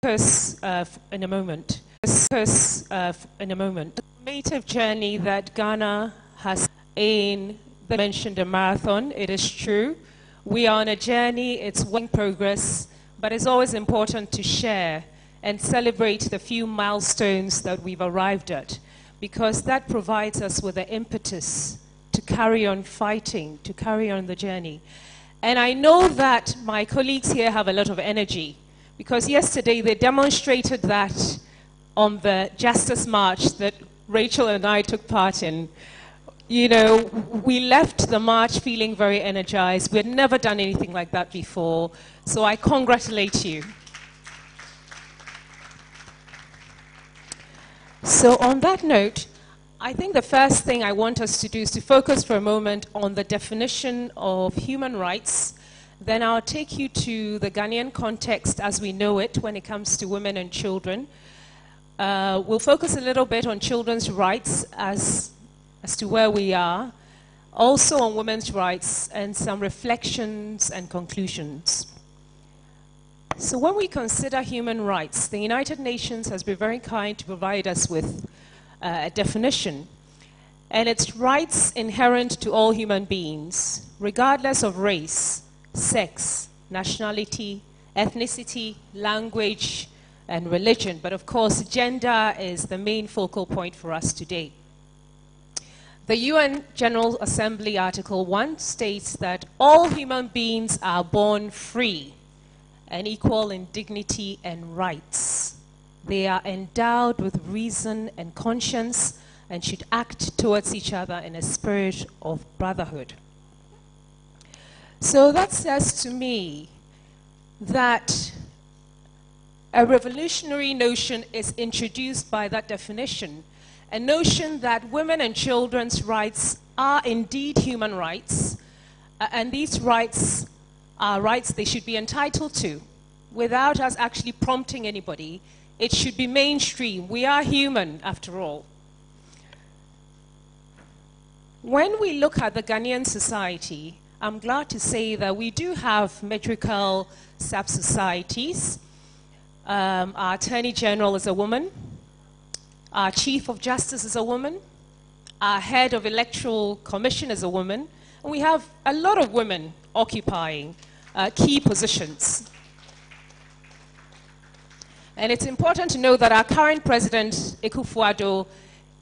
In a moment. The formative journey that Ghana has mentioned a marathon. It is true. We are on a journey. It's work in progress, but it's always important to share and celebrate the few milestones that we've arrived at, because that provides us with the impetus to carry on fighting, to carry on the journey. And I know that my colleagues here have a lot of energy, because yesterday they demonstrated that on the Justice March that Rachel and I took part in. You know, we left the march feeling very energized. We had never done anything like that before, so I congratulate you. So on that note, I think the first thing I want us to do is to focus for a moment on the definition of human rights. Then I'll take you to the Ghanaian context as we know it when it comes to women and children. We'll focus a little bit on children's rights as to where we are, also on women's rights, and some reflections and conclusions. So when we consider human rights, the United Nations has been very kind to provide us with a definition. And it's rights inherent to all human beings, regardless of race, sex, nationality, ethnicity, language, and religion. But of course, gender is the main focal point for us today. The UN General Assembly Article 1 states that all human beings are born free and equal in dignity and rights. They are endowed with reason and conscience and should act towards each other in a spirit of brotherhood. So that says to me that a revolutionary notion is introduced by that definition, a notion that women and children's rights are indeed human rights, and these rights are rights they should be entitled to, without us actually prompting anybody. It should be mainstream. We are human, after all. When we look at the Ghanaian society, I'm glad to say that we do have matriarchal sub-societies. Our Attorney General is a woman. Our Chief of Justice is a woman. Our Head of Electoral Commission is a woman. And we have a lot of women occupying key positions. And it's important to know that our current President, Akufo-Addo,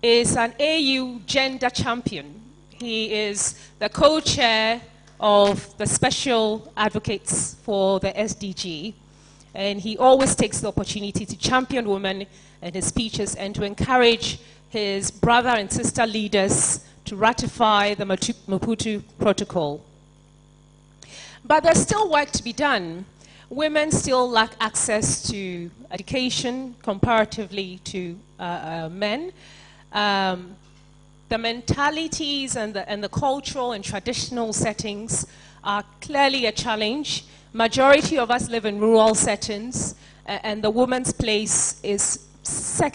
is an AU gender champion. He is the co-chair of the Special Advocates for the SDG. And he always takes the opportunity to champion women in his speeches and to encourage his brother and sister leaders to ratify the Maputo Protocol. But there's still work to be done. Women still lack access to education comparatively to men. The mentalities and the cultural and traditional settings are clearly a challenge. Majority of us live in rural settings, and the woman's place is second